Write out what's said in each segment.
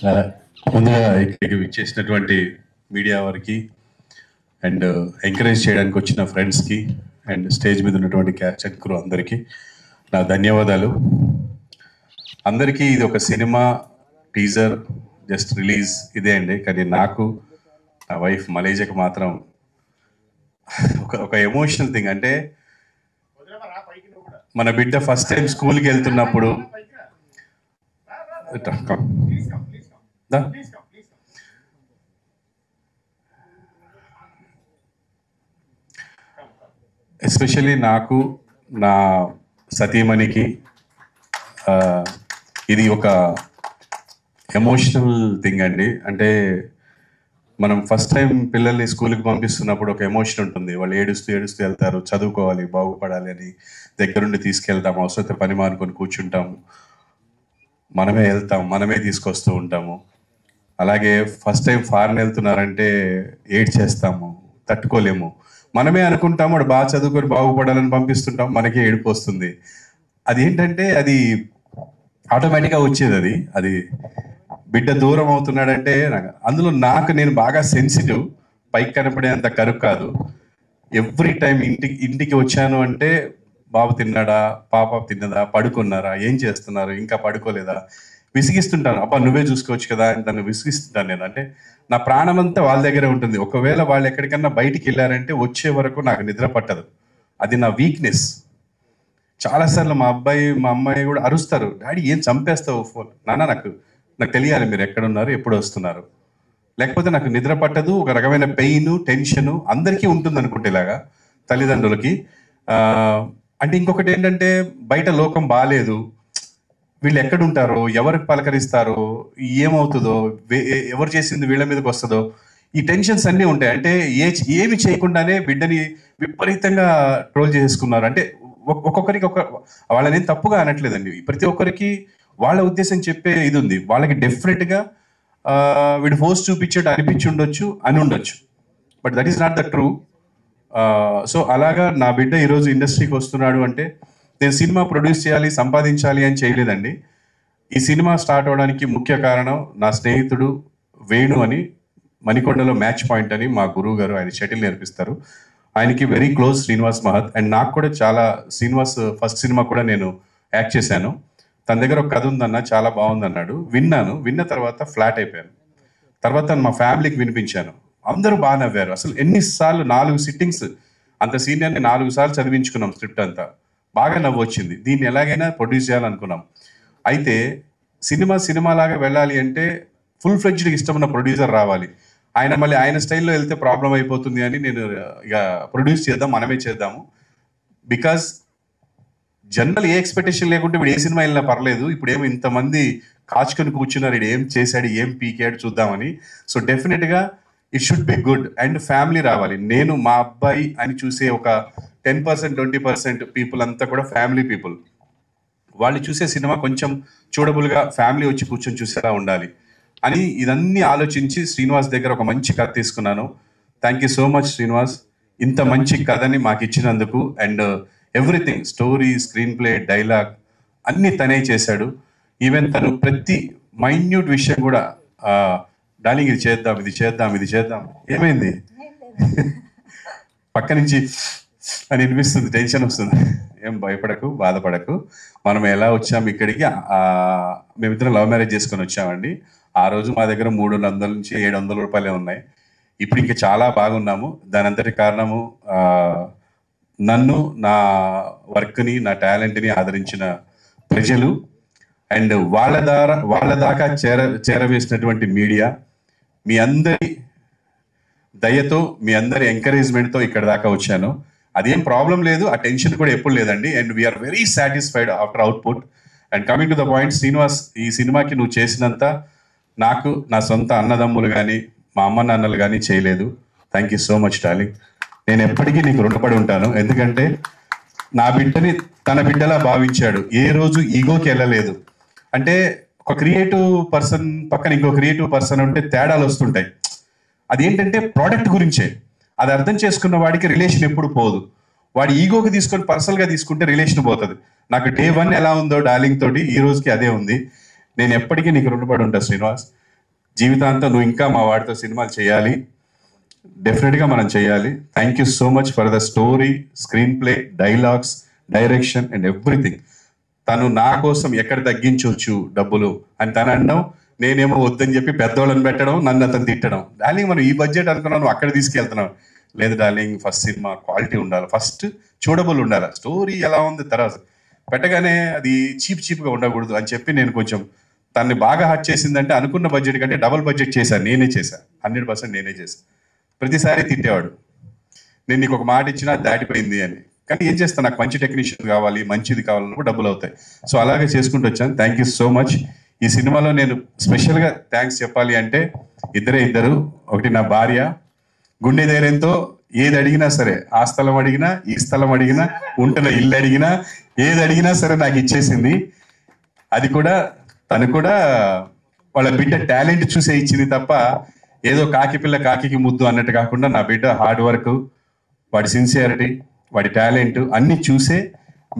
ఆ, ముందుగా ఇక్కడికి విచ్చేసినటువంటి మీడియా వారికి అండ్ ఎంకరేజ్ చేయడానికి వచ్చిన ఫ్రెండ్స్కి అండ్ స్టేజ్ మీద ఉన్నటువంటి క్యాచ్ క్రూ అందరికీ నా ధన్యవాదాలు. అందరికీ ఇది ఒక సినిమా టీజర్ జస్ట్ రిలీజ్ ఇదే అండి. కానీ నాకు నా వైఫ్ మలేజియాకి మాత్రం ఒక ఎమోషనల్ థింగ్. అంటే మన బిడ్డ ఫస్ట్ టైం స్కూల్కి వెళ్తున్నప్పుడు దా ఎస్పెషల్లీ నాకు నా సతీమణికి ఇది ఒక ఎమోషనల్ థింగ్ అండి. అంటే మనం ఫస్ట్ టైం పిల్లల్ని స్కూల్కి పంపిస్తున్నప్పుడు ఒక ఎమోషన్ ఉంటుంది. వాళ్ళు ఏడుస్తూ ఏడుస్తూ వెళ్తారు, చదువుకోవాలి, బాగుపడాలి అని దగ్గరుండి తీసుకెళ్తాం. అవసరమైతే పని మానుకొని కూర్చుంటాము, మనమే వెళ్తాం, మనమే తీసుకొస్తూ ఉంటాము. అలాగే ఫస్ట్ టైం ఫారెన్ వెళ్తున్నారంటే ఏడ్ చేస్తాము, తట్టుకోలేము. మనమే అనుకుంటాము వాడు బాగా చదువుకొని బాగుపడాలని పంపిస్తుంటాం, మనకే ఏడుపు వస్తుంది. అది ఏంటంటే అది ఆటోమేటిక్గా వచ్చేది. అది బిడ్డ దూరం అవుతున్నాడంటే అందులో నేను బాగా సెన్సిటివ్, పైకి కనపడేంత కరుకు కాదు. ఎవ్రీ టైం ఇంటికి వచ్చాను అంటే బాబు తిన్నాడా, పాప తిన్నదా, పడుకున్నారా, ఏం చేస్తున్నారు, ఇంకా పడుకోలేదా, విసిగిస్తుంటాను. అబ్బా నువ్వే చూసుకోవచ్చు కదా అని తను విసిగిస్తుంటాను నేను. అంటే నా ప్రాణం అంతా వాళ్ళ దగ్గరే ఉంటుంది. ఒకవేళ వాళ్ళు ఎక్కడికన్నా బయటికి వెళ్ళారంటే వచ్చే వరకు నాకు నిద్ర పట్టదు. అది నా వీక్నెస్. చాలాసార్లు మా అమ్మాయి కూడా అరుస్తారు, డాడీ ఏం చంపేస్తావు ఫోన్. నాకు తెలియాలి మీరు ఎక్కడున్నారు, ఎప్పుడు వస్తున్నారు, లేకపోతే నాకు నిద్ర పట్టదు. ఒక రకమైన పెయిన్, టెన్షన్ అందరికీ ఉంటుంది అనుకుంటే ఇలాగా తల్లిదండ్రులకి. అంటే ఇంకొకటి ఏంటంటే బయట లోకం బాగాలేదు, వీళ్ళు ఎక్కడుంటారో, ఎవరికి పలకరిస్తారో, ఏమవుతుందో, ఎవరు చేసింది వీళ్ళ మీదకి వస్తుందో, ఈ టెన్షన్స్ అన్నీ ఉంటాయి. అంటే ఏమి చేయకుండానే బిడ్డని విపరీతంగా ట్రోల్ చేసుకున్నారు. అంటే ఒక్కొక్కరికి వాళ్ళని తప్పుగా అనట్లేదండి. ప్రతి ఒక్కరికి వాళ్ళ ఉద్దేశం చెప్పే ఇది ఉంది. వాళ్ళకి డెఫినెట్గా వీడు ఫోర్స్ చూపించేట్టు అనిపించి ఉండొచ్చు, అని ఉండొచ్చు. But that is not the true. So అలాగా నా బిడ్డ ఈరోజు ఇండస్ట్రీకి వస్తున్నాడు అంటే నేను సినిమా ప్రొడ్యూస్ చేయాలి, సంపాదించాలి అని చేయలేదండి. ఈ సినిమా స్టార్ట్ అవడానికి ముఖ్య కారణం నా స్నేహితుడు వేణు అని, మణికొండలో మ్యాచ్ పాయింట్ అని మా గురువు గారు, ఆయన షటిల్ నేర్పిస్తారు. ఆయనకి వెరీ క్లోజ్ శ్రీనివాస్ మహత్. అండ్ నాకు కూడా చాలా, శ్రీనివాస్ ఫస్ట్ సినిమా కూడా నేను యాక్ట్ చేశాను. తన దగ్గర ఒక కథ ఉందన్న, చాలా బాగుందన్నాడు. విన్న తర్వాత ఫ్లాట్ అయిపోయాను. తర్వాత మా ఫ్యామిలీకి వినిపించాను, అందరూ బాగా నవ్వారు. అసలు ఎన్నిసార్లు 4 సిట్టింగ్స్, అంత సీనియర్ని 4 సార్లు చదివించుకున్నాం స్క్రిప్ట్ అంతా. బాగా నవ్వు వచ్చింది. దీన్ని ఎలాగైనా ప్రొడ్యూస్ చేయాలనుకున్నాం. అయితే సినిమా లాగా వెళ్ళాలి అంటే ఫుల్ ఫ్లెడ్జ్డ్గా ఇష్టమున్న ప్రొడ్యూసర్ రావాలి. మళ్ళీ ఆయన స్టైల్లో వెళ్తే ప్రాబ్లం అయిపోతుంది అని నేను ఇక ప్రొడ్యూస్ చేద్దాం, మనమే చేద్దాము. బికాజ్ జనరల్ ఏ ఎక్స్పెక్టేషన్ లేకుంటే ఇప్పుడు ఏ సినిమా వెళ్ళినా పర్లేదు, ఇప్పుడు ఏమో ఇంతమంది కాచుకొని కూర్చున్నారు, ఇది ఏం చేశాడు, ఏం పీకాడు చూద్దామని. సో డెఫినెట్గా it should be good and family రావాలి. నేను మా అబ్బాయి అని చూసే ఒక 10%, 20% పీపుల్ అంతా కూడా ఫ్యామిలీ పీపుల్. వాళ్ళు చూసే సినిమా కొంచెం చూడబుల్గా ఫ్యామిలీ వచ్చి కూర్చొని చూసేలా ఉండాలి అని ఇదన్నీ ఆలోచించి శ్రీనివాస్ దగ్గర ఒక మంచి కథ తీసుకున్నాను. Thank you so much Srinivas, ఇంత మంచి కథని మాకు ఇచ్చినందుకు. And everything, story, screen play, dialogue అన్నీ తనే చేశాడు. ఈవెన్ తను ప్రతి మైన్యూట్ విషయం కూడా డార్లింగ్ ఇది చేద్దాం, ఇది చేద్దాం, ఇది చేద్దాం, ఏమైంది పక్క నుంచి అని వినిపిస్తుంది, టెన్షన్ వస్తుంది. ఏం భయపడకు, బాధపడకు. మనం ఎలా వచ్చాము ఇక్కడికి, మేమిద్దరం లవ్ మ్యారేజ్ చేసుకొని వచ్చామండి. ఆ రోజు మా దగ్గర 300 నుంచి 700 రూపాయలే ఉన్నాయి. ఇప్పుడు ఇంకా చాలా బాగున్నాము. దాని అంతటి కారణము నన్ను, నా వర్క్ని, నా టాలెంట్ని ఆదరించిన ప్రజలు అండ్ వాళ్ళ దాకా చేరవేసినటువంటి మీడియా. మీ అందరి దయతో, మీ అందరి ఎంకరేజ్మెంట్తో ఇక్కడ దాకా వచ్చాను. అదేం ప్రాబ్లం లేదు, ఆ టెన్షన్ కూడా ఎప్పుడు లేదండి. And we are very satisfied after output. And coming to the point, Srinivas, ఈ సినిమాకి నువ్వు చేసినంత నాకు నా సొంత అన్నదమ్ములు కానీ, మా అమ్మ నాన్నలు కానీ చేయలేదు. Thank you so much darling. నేను ఎప్పటికీ నీకు రుణపడి ఉంటాను. ఎందుకంటే నా బిడ్డని తన బిడ్డలా భావించాడు, ఏ రోజు ఈగోకి వెళ్ళలేదు. అంటే ఒక క్రియేటివ్ పర్సన్ పక్కన ఇంకో క్రియేటివ్ పర్సన్ ఉంటే తేడాలు వస్తుంటాయి. అదేంటంటే ప్రోడక్ట్ గురించే. అది అర్థం చేసుకున్న వాడికి రిలేషన్ ఎప్పుడు పోదు. వాడి ఈగోకి తీసుకొని పర్సనల్గా తీసుకుంటే రిలేషన్ పోతుంది. నాకు డే 1 ఎలా ఉందో డార్లింగ్ తోటి ఈ రోజుకి అదే ఉంది. నేను ఎప్పటికీ నీకు రుణపడి ఉంటా శ్రీనివాస్. జీవితాంతం నువ్వు ఇంకా మా వాడితో సినిమాలు చేయాలి, డెఫినెట్గా మనం చేయాలి. Thank you so much for the story, screen play, dialogues, direction and everything. తను నా కోసం ఎక్కడ తగ్గించవచ్చు డబ్బులు అని తను అనడం, నేనేమో వద్దని చెప్పి పెద్దోళ్ళని పెట్టడం, నన్ను అతను తిట్టడం. డార్లింగ్ మనం ఈ బడ్జెట్ అనుకున్నాను, నువ్వు అక్కడ తీసుకెళ్తున్నావు. లేదు డార్లింగ్, ఫస్ట్ సినిమా క్వాలిటీ ఉండాలి, ఫస్ట్ చూడబుల్ ఉండాలి, స్టోరీ ఎలా ఉంది తర్వాత పెట్టగానే అది చీప్గా ఉండకూడదు అని చెప్పి నేను కొంచెం తన్ని బాగా హర్ట్ చేసిందంటే అనుకున్న బడ్జెట్ కంటే డబుల్ బడ్జెట్ చేశాను. నేనే చేశాను, 100% నేనే చేశాను. ప్రతిసారి తిట్టేవాడు, నేను నీకు ఒక మాట ఇచ్చినా దాటిపోయింది అని. కానీ ఏం చేస్తాను, నాకు మంచి టెక్నీషియన్ కావాలి, మంచిది కావాలన్నప్పుడు డబ్బులు అవుతాయి. సో అలాగే చేసుకుంటూ వచ్చాను. Thank you so much. ఈ సినిమాలో నేను స్పెషల్గా థ్యాంక్స్ చెప్పాలి అంటే ఇద్దరు. ఒకటి నా భార్య, గుండె ధైర్యంతో ఏది అడిగినా సరే, ఆ స్థలం అడిగినా, ఈ స్థలం అడిగినా, ఉంటున్న ఇల్లు అడిగినా, ఏది అడిగినా సరే నాకు ఇచ్చేసింది. అది కూడా తను కూడా వాళ్ళ బిడ్డ టాలెంట్ చూసే ఇచ్చింది తప్ప ఏదో కాకి పిల్ల కాకి ముద్దు అన్నట్టు కాకుండా, నా బిడ్డ హార్డ్ వర్క్, వాడి సిన్సియారిటీ, వాడి టాలెంట్ అన్ని చూసే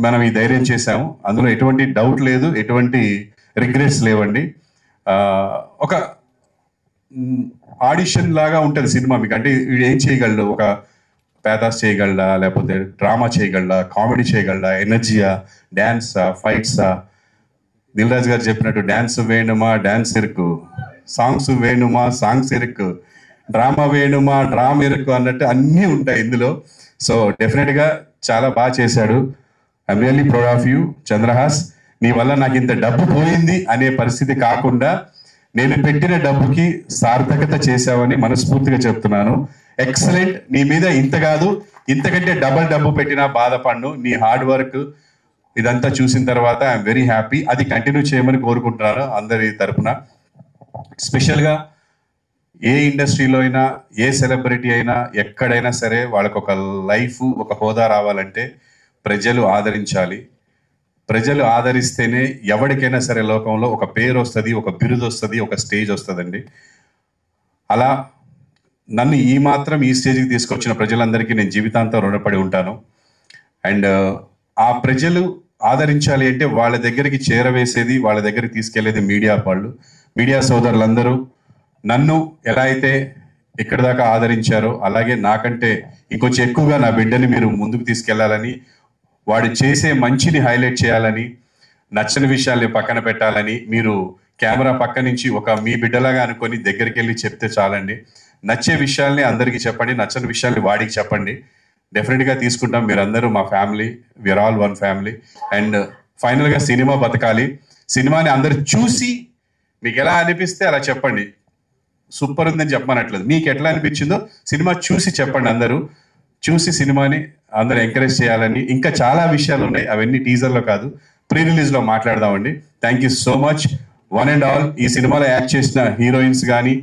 మనం ఈ ధైర్యం చేశాము. అందులో ఎటువంటి డౌట్ లేదు, ఎటువంటి రిగ్రెట్స్ లేవండి. ఒక ఆడిషన్ లాగా ఉంటుంది సినిమా మీకు. అంటే వీడు ఏం చేయగలడు, ఒక పేదాస్ చేయగలడా, లేకపోతే డ్రామా చేయగలడా, కామెడీ చేయగలడా, ఎనర్జీయా, డ్యాన్సా, ఫైట్సా. దిల్ రాజు గారు చెప్పినట్టు డ్యాన్స్ వేణుమా డ్యాన్స్ ఇరుకు, సాంగ్స్ వేణుమా సాంగ్స్ ఇరుకు, డ్రామా వేణుమా డ్రామా ఇరుకు అన్నట్టు అన్నీ ఉంటాయి ఇందులో. సో డెఫినెట్గా చాలా బాగా చేశాడు. I'm really proud of you Chandrahas. నీ వల్ల నాకు ఇంత డబ్బు పోయింది అనే పరిస్థితి కాకుండా నేను పెట్టిన డబ్బుకి సార్థకత చేశావని మనస్ఫూర్తిగా చెప్తున్నాను. ఎక్సలెంట్. నీ మీద ఇంత కాదు, ఇంతకంటే డబల్ డబ్బు పెట్టినా బాధపడ్ను. నీ హార్డ్ వర్క్ ఇదంతా చూసిన తర్వాత ఐఎమ్ వెరీ హ్యాపీ. అది కంటిన్యూ చేయమని కోరుకుంటున్నాను అందరి తరపున. స్పెషల్గా ఏ ఇండస్ట్రీలో అయినా, ఏ సెలబ్రిటీ అయినా, ఎక్కడైనా సరే వాళ్ళకు ఒక లైఫ్, ఒక హోదా రావాలంటే ప్రజలు ఆదరించాలి. ప్రజలు ఆదరిస్తేనే ఎవరికైనా సరే లోకంలో ఒక పేరు వస్తుంది, ఒక బిరుదు వస్తుంది, ఒక స్టేజ్ వస్తుందండి. అలా నన్ను ఈ మాత్రం ఈ స్టేజ్కి తీసుకొచ్చిన ప్రజలందరికీ నేను జీవితాంతం రుణపడి ఉంటాను. అండ్ ఆ ప్రజలు ఆదరించాలి అంటే వాళ్ళ దగ్గరికి చేరవేసేది, వాళ్ళ దగ్గరికి తీసుకెళ్లేది మీడియా వాళ్ళు. మీడియా సోదరులందరూ నన్ను ఎలా అయితే ఇక్కడి దాకా ఆదరించారో, అలాగే నాకంటే ఇంకొంచెం ఎక్కువగా నా బిడ్డని మీరు ముందుకు తీసుకెళ్లాలని, వాడు చేసే మంచిని హైలైట్ చేయాలని, నచ్చని విషయాల్ని పక్కన పెట్టాలని మీరు కెమెరా పక్క నుంచి ఒక మీ బిడ్డలాగా అనుకొని దగ్గరికి వెళ్ళి చెప్తే చాలండి. నచ్చే విషయాల్ని అందరికీ చెప్పండి, నచ్చని విషయాల్ని వాడికి చెప్పండి. డెఫినెట్గా తీసుకుంటాం. మీరందరూ మా family, we are all one family. And ఫైనల్గా సినిమా బతకాలి. సినిమాని అందరు చూసి మీకు ఎలా అనిపిస్తే అలా చెప్పండి. సూపర్ ఉందని చెప్పనట్లేదు, మీకు ఎట్లా అనిపించిందో సినిమా చూసి చెప్పండి. అందరూ చూసి సినిమాని అందరూ ఎంకరేజ్ చేయాలని. ఇంకా చాలా విషయాలు ఉన్నాయి, అవన్నీ టీజర్లో కాదు, ప్రీ రిలీజ్లో మాట్లాడదామండి. Thank you so much one and all. ఈ సినిమాలో యాక్ట్ చేసిన హీరోయిన్స్ కానీ,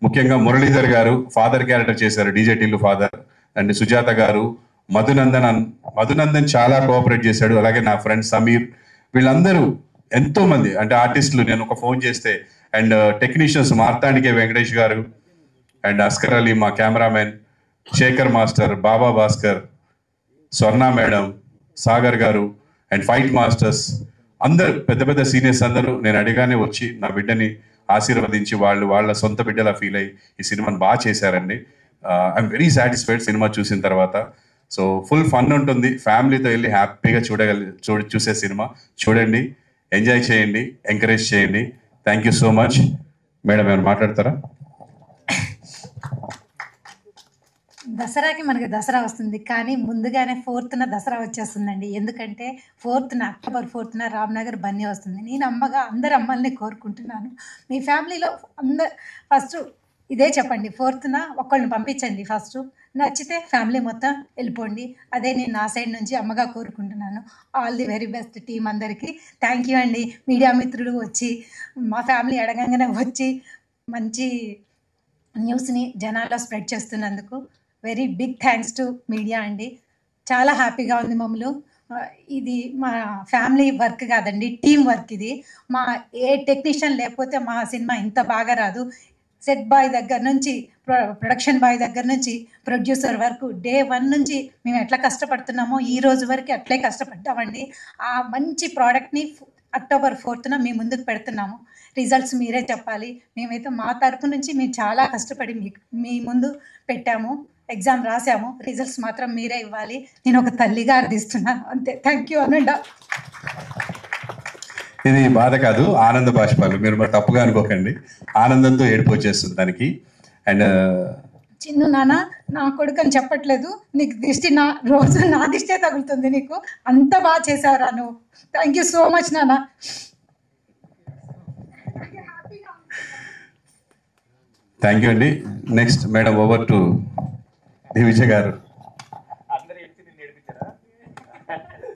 ముఖ్యంగా మురళీధర్ గారు ఫాదర్ క్యారెక్టర్ చేశారు, DJ Tillu father. And Sujatha గారు, మధునందన్ చాలా కోఆపరేట్ చేశాడు. అలాగే నా ఫ్రెండ్ సమీర్, వీళ్ళందరూ ఎంతో మంది అంటే ఆర్టిస్టులు. నేను ఒక ఫోన్ చేస్తే, అండ్ టెక్నీషియన్స్ మార్తాండికే వెంకటేష్ గారు, అండ్ అస్కర్ అలీ మా కెమెరామెన్, శేఖర్ మాస్టర్, బాబా భాస్కర్, స్వర్ణ మేడం, సాగర్ గారు, అండ్ ఫైట్ మాస్టర్స్ అందరూ, పెద్ద పెద్ద సీనియర్స్ అందరూ నేను అడిగానే వచ్చి నా బిడ్డని ఆశీర్వదించి వాళ్ళ సొంత బిడ్డలా ఫీల్ అయ్యి ఈ సినిమాని బాగా చేశారండి. ఐఎమ్ వెరీ సాటిస్ఫైడ్ సినిమా చూసిన తర్వాత. సో ఫుల్ ఫన్ ఉంటుంది, ఫ్యామిలీతో వెళ్ళి హ్యాపీగా చూసే సినిమా. చూడండి, ఎంజాయ్ చేయండి, ఎంకరేజ్ చేయండి. Thank you so much. Madam ఏమైనా మాట్లాడతారా? దసరాకి మనకి దసరా వస్తుంది, కానీ ముందుగానే 4th దసరా వచ్చేస్తుందండి. ఎందుకంటే అక్టోబర్ 4th రామ్నగర్ బన్నీ వస్తుంది. నేను అమ్మగా అందరు అమ్మల్ని కోరుకుంటున్నాను, మీ ఫ్యామిలీలో ఫస్ట్ ఇదే చెప్పండి, 4th ఒక్కళ్ళని పంపించండి. ఫస్ట్ నచ్చితే ఫ్యామిలీ మొత్తం వెళ్ళిపోండి. అదే నేను నా సైడ్ నుంచి అమ్మగా కోరుకుంటున్నాను. All the very best team అందరికీ. థ్యాంక్ యూ అండి. మీడియా మిత్రులు వచ్చి మా ఫ్యామిలీ అడగంగానే వచ్చి మంచి న్యూస్ని జనాల్లో స్ప్రెడ్ చేస్తున్నందుకు very big thanks to media అండి. చాలా హ్యాపీగా ఉంది మమ్మల్ని. ఇది మా ఫ్యామిలీ వర్క్ కాదండి, టీం వర్క్ ఇది. మా ఏ టెక్నీషియన్ లేకపోతే మా సినిమా ఇంత బాగా రాదు. సెట్ బాయ్ దగ్గర నుంచి, ప్రొడక్షన్ బాయ్ దగ్గర నుంచి, ప్రొడ్యూసర్ వరకు డే 1 నుంచి మేము ఎట్లా కష్టపడుతున్నామో ఈ రోజు వరకు అట్లే కష్టపడ్డామండి. ఆ మంచి ప్రోడక్ట్ని అక్టోబర్ 4న మీ ముందుకు పెడుతున్నాము. రిజల్ట్స్ మీరే చెప్పాలి. మేమైతే మా తరపు నుంచి మేము చాలా కష్టపడి మీ ముందు పెట్టాము. ఎగ్జామ్ రాసాము. రిజల్ట్స్ మాత్రం మీరే ఇవ్వాలి. నేను ఒక తల్లిగా అర్థిస్తున్నాను. అంతే. థ్యాంక్ యూ అనండా. ఇది బాధ కాదు, ఆనంద బాష్పాలు. మీరు మరి తప్పుగా అనుకోకండి. ఆనందంతో ఏడుపు వచ్చేస్తుంది దానికి. అండ్ చిన్ను నాన్న నా కొడుకు అని చెప్పట్లేదు. నీకు దిష్టి రోజు నా దిష్టే తగులుతుంది. నీకు అంత బాగా చేసావురా నువ్వు. థ్యాంక్ యూ సో మచ్ నాన్న. థ్యాంక్ యూ అండి. Next madam, over to Divija గారు.